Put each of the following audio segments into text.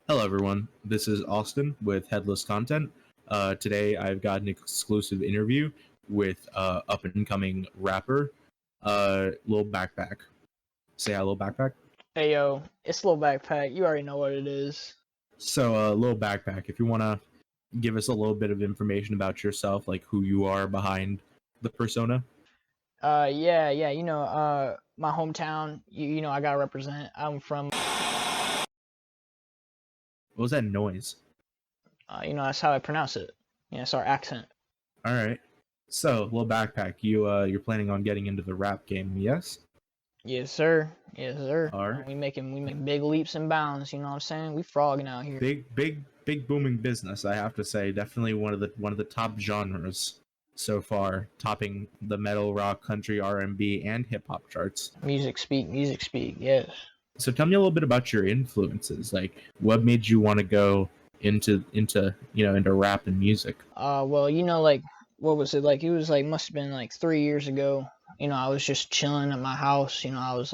Hello, everyone. This is Austin with Headless Content. Today, I've got an exclusive interview with up-and-coming rapper, Lil BakPak. Say hi, Lil BakPak. Hey yo, it's Lil BakPak. You already know what it is. So, Lil BakPak, if you want to give us a little bit of information about yourself, like who you are behind the persona. Yeah, my hometown. You know, I gotta represent. I'm from. What was that noise? That's how I pronounce it. Yeah, it's our accent. All right. So, Lil BakPak, you're planning on getting into the rap game, yes? Yes, sir. Yes, sir. All right. We make big leaps and bounds. You know what I'm saying? We frogging out here. Big booming business, I have to say. Definitely one of the top genres so far, topping the metal, rock, country, R&B, and hip hop charts. Music speak. Yes. So tell me a little bit about your influences. Like, what made you want to go into rap and music? Well, what was it like? It was like must have been like 3 years ago. I was just chilling at my house. I was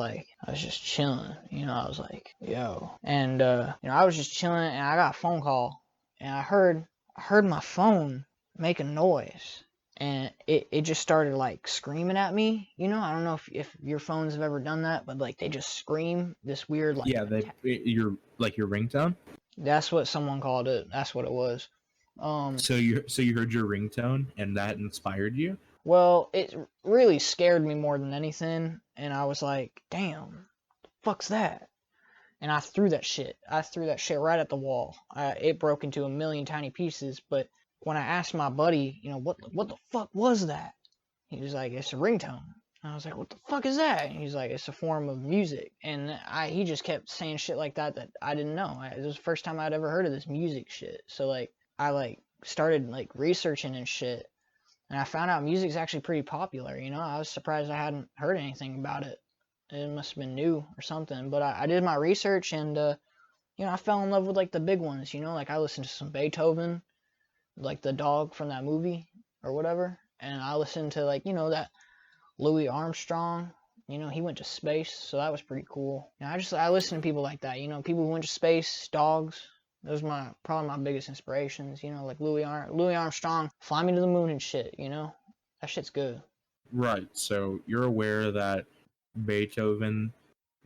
just chilling. I was like, yo, and I was just chilling, and I got a phone call, and I heard my phone make a noise, and it just started like screaming at me. I don't know if your phones have ever done that, but like they just scream this weird like. Yeah, your ringtone. That's what someone called it. That's what it was. So you heard your ringtone and that inspired you? Well, it really scared me more than anything, and I was like, damn, fuck's that? And I threw that shit. I threw that shit right at the wall. It broke into a million tiny pieces, but when I asked my buddy, what the fuck was that? He was like, it's a ringtone. I was like, what the fuck is that? And he's like, it's a form of music. And he just kept saying shit like that I didn't know. It was the first time I'd ever heard of this music shit. So like, I started like researching and shit. And I found out music's actually pretty popular. I was surprised I hadn't heard anything about it. It must have been new or something. But I did my research, and I fell in love with like the big ones. Like I listened to some Beethoven, like the dog from that movie or whatever. And I listened to like that Louis Armstrong. He went to space, so that was pretty cool. I listen to people like that. People who went to space, dogs. Those are probably my biggest inspirations. Like Louis Armstrong, fly me to the moon and shit. That shit's good. Right. So you're aware that Beethoven,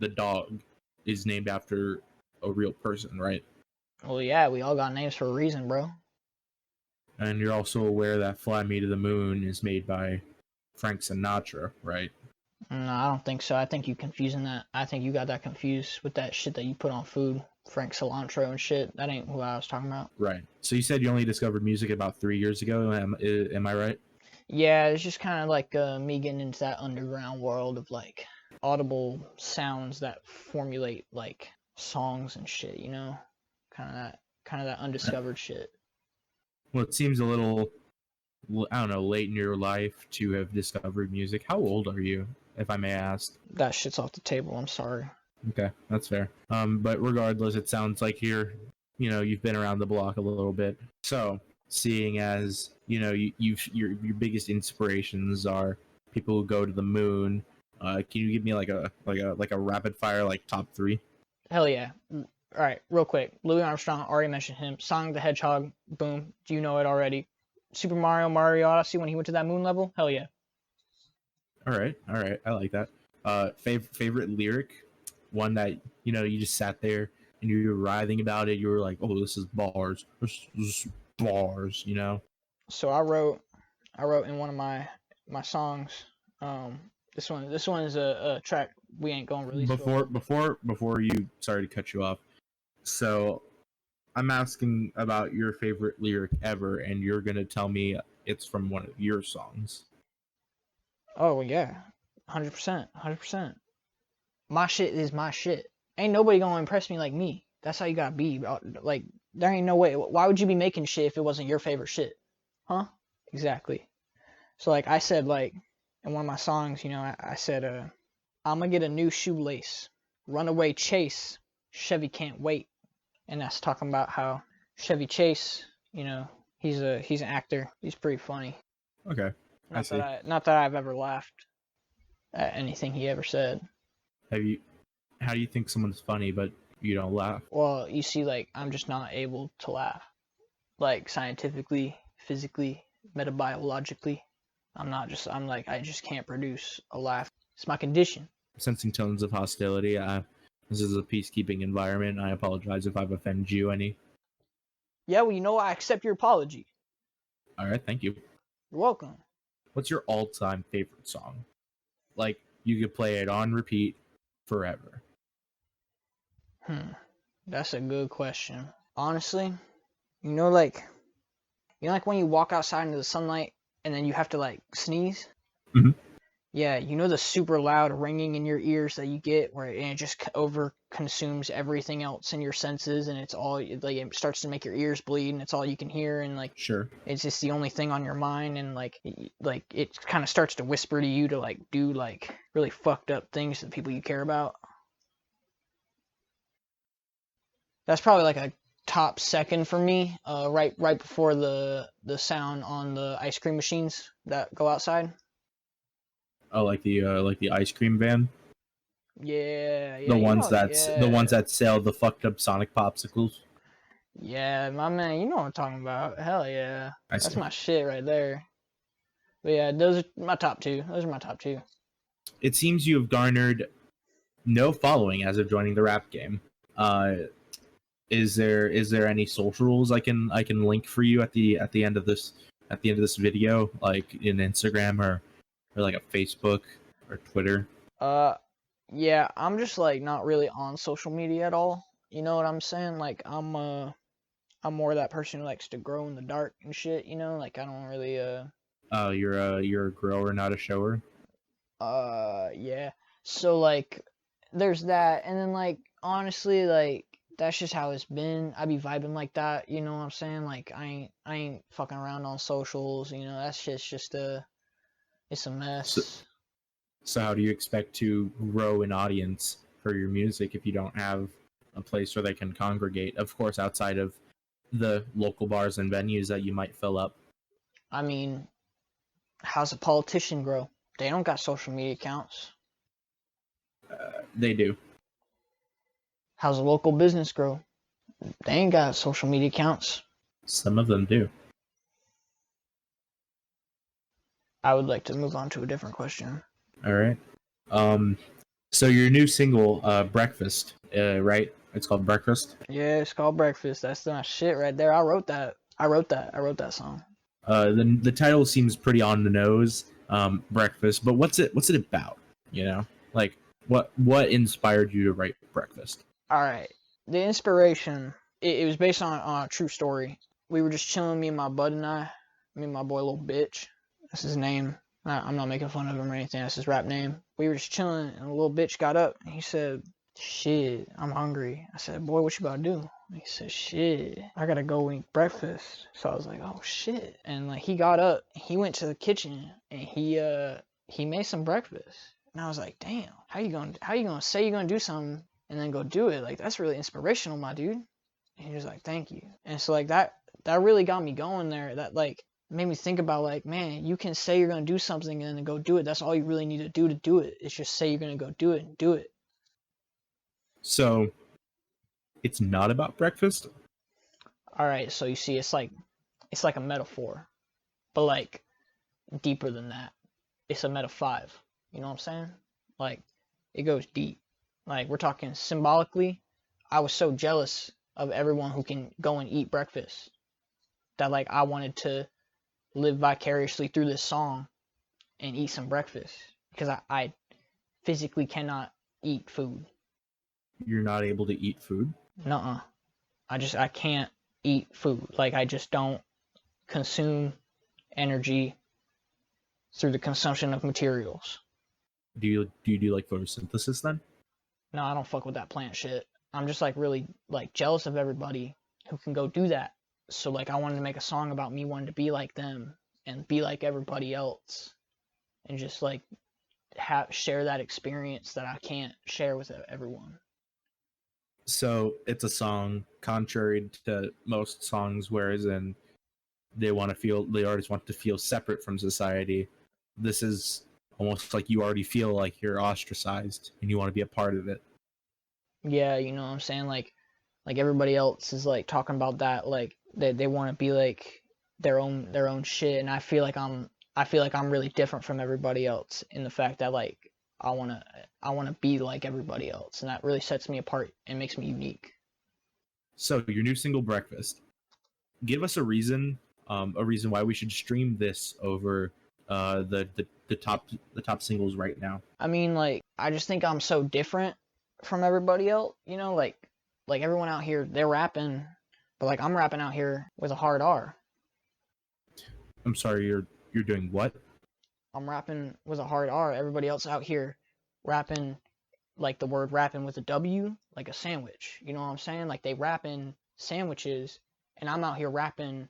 the dog, is named after a real person, right? Well, yeah, we all got names for a reason, bro. And you're also aware that Fly Me to the Moon is made by Frank Sinatra, right? No, I don't think so. I think you confusing that. I think you got that confused with that shit that you put on food. Frank Cilantro and shit. That ain't who I was talking about. Right. So you said you only discovered music about 3 years ago. Am I right? Yeah, it's just kind of like me getting into that underground world of like audible sounds that formulate like songs and shit. Kind of that undiscovered shit. Well, it seems a little, I don't know, late in your life to have discovered music. How old are you, if I may ask? That shit's off the table. I'm sorry. Okay, that's fair. But regardless, it sounds like you've been around the block a little bit. So, seeing as your biggest inspirations are people who go to the moon, can you give me like a rapid fire like top 3? Hell yeah. All right, real quick. Louis Armstrong, already mentioned him. Sonic the Hedgehog, boom. Do you know it already? Super Mario Odyssey, when he went to that moon level? Hell yeah. All right, I like that. Favorite lyric, one that you just sat there and you were writhing about it. You were like, oh, this is bars. This is bars. So I wrote in one of my songs. This one is a track we ain't gonna release. Before you, sorry to cut you off. So I'm asking about your favorite lyric ever, and you're gonna tell me it's from one of your songs. Oh yeah, 100%. My shit is my shit. Ain't nobody gonna impress me like me. That's how you gotta be. Like there ain't no way. Why would you be making shit if it wasn't your favorite shit? Huh? Exactly. So like I said, like in one of my songs, I said, I'ma get a new shoelace, runaway chase, Chevy can't wait, and that's talking about how Chevy Chase, he's an actor. He's pretty funny. Okay, I see. Not that I've ever laughed at anything he ever said. How do you think someone's funny, but You don't laugh. Well, you see, like, I'm just not able to laugh. Like, scientifically, physically, metabiologically. I just can't produce a laugh. It's my condition. Sensing tones of hostility. This is a peacekeeping environment. I apologize if I've offended you any. Yeah, well, you know, I accept your apology. All right, thank you. You're welcome. What's your all-time favorite song? Like, you could play it on repeat forever. That's a good question. Honestly, like when you walk outside into the sunlight and then you have to, like, sneeze? Mm-hmm. Yeah, you know the super loud ringing in your ears that you get where it just over consumes everything else in your senses, and it's all, like, it starts to make your ears bleed, and it's all you can hear, and, like, Sure. it's just the only thing on your mind, and, like it kind of starts to whisper to you to, like, do, like, really fucked up things to the people you care about. That's probably like a top second for me, right before the sound on the ice cream machines that go outside. Oh, like the ice cream van. Yeah, The ones yeah. that sell the fucked up Sonic popsicles. Yeah, my man, you know what I'm talking about. Hell yeah. I That's see. my shit right there. But yeah, those are my top two. It seems you have garnered no following as of joining the rap game. Is there any socials I can link for you at the end of this video, like in Instagram or like a Facebook or Twitter? Yeah, I'm just, like, not really on social media at all. You know what I'm saying? Like, I'm more that person who likes to grow in the dark and shit, you know? Like, I don't really You're a grower, not a shower. Yeah. So, like, there's that, and then, like, honestly, like, that's just how it's been. I be vibing like that, you know what I'm saying? Like, I ain't fucking around on socials, you know. That shit's just it's a mess. So how do you expect to grow an audience for your music if you don't have a place where they can congregate? Of course, outside of the local bars and venues that you might fill up. I mean, how's a politician grow? They don't got social media accounts. They do. How's a local business grow? They ain't got social media accounts. Some of them do. I would like to move on to a different question. All right. So your new single, Breakfast, right? It's called Breakfast. Yeah, it's called Breakfast. That's my shit right there. I wrote that song. The title seems pretty on the nose, Breakfast. But what's it about? You know, like what inspired you to write Breakfast? All right, the inspiration, it was based on a true story. We were just chilling, me and my bud and I, me and my boy Lil Bitch. That's his name. I'm not making fun of him or anything. That's his rap name. We were just chilling, and the little bitch got up, and he said, "Shit, I'm hungry." I said, "Boy, what you about to do?" And he said, "Shit, I gotta go eat breakfast." So I was like, "Oh shit!" And, like, he got up, he went to the kitchen, and he made some breakfast. And I was like, "Damn, how you gonna say you're gonna do something and then go do it? Like, that's really inspirational, my dude." And he was like, "Thank you." And so, like, that really got me going there. That, like, made me think about, like, man, you can say you're gonna do something and then go do it. That's all you really need to do it. It's just say you're gonna go do it and do it. So it's not about breakfast? All right, so you see, it's like a metaphor, but, like, deeper than that. It's a meta 5. You know what I'm saying? Like, it goes deep. Like, we're talking symbolically. I was so jealous of everyone who can go and eat breakfast that, like, I wanted to live vicariously through this song and eat some breakfast, because I physically cannot eat food. You're not able to eat food? Nuh-uh. I can't eat food. Like, I just don't consume energy through the consumption of materials. Do you do like photosynthesis then? No, I don't fuck with that plant shit. I'm just, like, really, like, jealous of everybody who can go do that. So, like, I wanted to make a song about me wanting to be like them and be like everybody else, and just, like, share that experience that I can't share with everyone. So it's a song contrary to most songs, whereas in the artists want to feel separate from society. This is almost like you already feel like you're ostracized and you want to be a part of it. Yeah, you know what I'm saying? Like everybody else is like talking about that, like they want to be like their own shit, and I feel like I'm really different from everybody else in the fact that like I wanna be like everybody else, and that really sets me apart and makes me unique. So your new single Breakfast. Give us a reason why we should stream this over the top singles right now. I mean, like, I just think I'm so different from everybody else, you know, like everyone out here, they're rapping, but like I'm rapping out here with a hard R. I'm sorry, you're doing what? I'm rapping with a hard R. Everybody else out here rapping like the word rapping with a W, like a sandwich. You know what I'm saying? Like they rapping sandwiches, and I'm out here rapping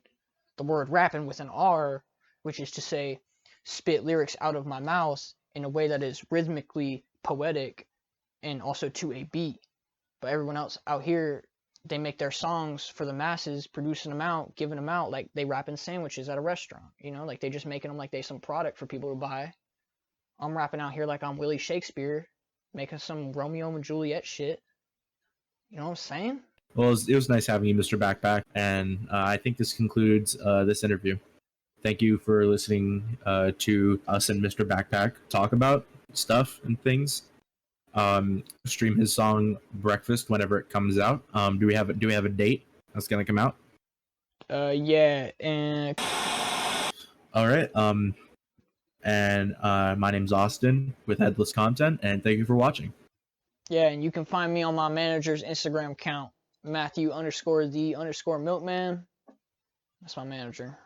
the word rapping with an R, which is to say, spit lyrics out of my mouth in a way that is rhythmically poetic and also to a beat. But everyone else out here, they make their songs for the masses, producing them out, giving them out like they rapping sandwiches at a restaurant. You know, like they just making them like they some product for people to buy. I'm rapping out here like I'm Willie Shakespeare, making some Romeo and Juliet shit. You know what I'm saying? Well, it was nice having you, Mr. BakPak, and I think this concludes this interview. Thank you for listening to us and Mr. BakPak talk about stuff and things. Stream his song Breakfast whenever it comes out. Do we have a date that's gonna come out? Yeah, and All right. And my name's Austin with Headless Content, and thank you for watching. yeah, and you can find me on my manager's Instagram account, Matthew_the_milkman. That's my manager.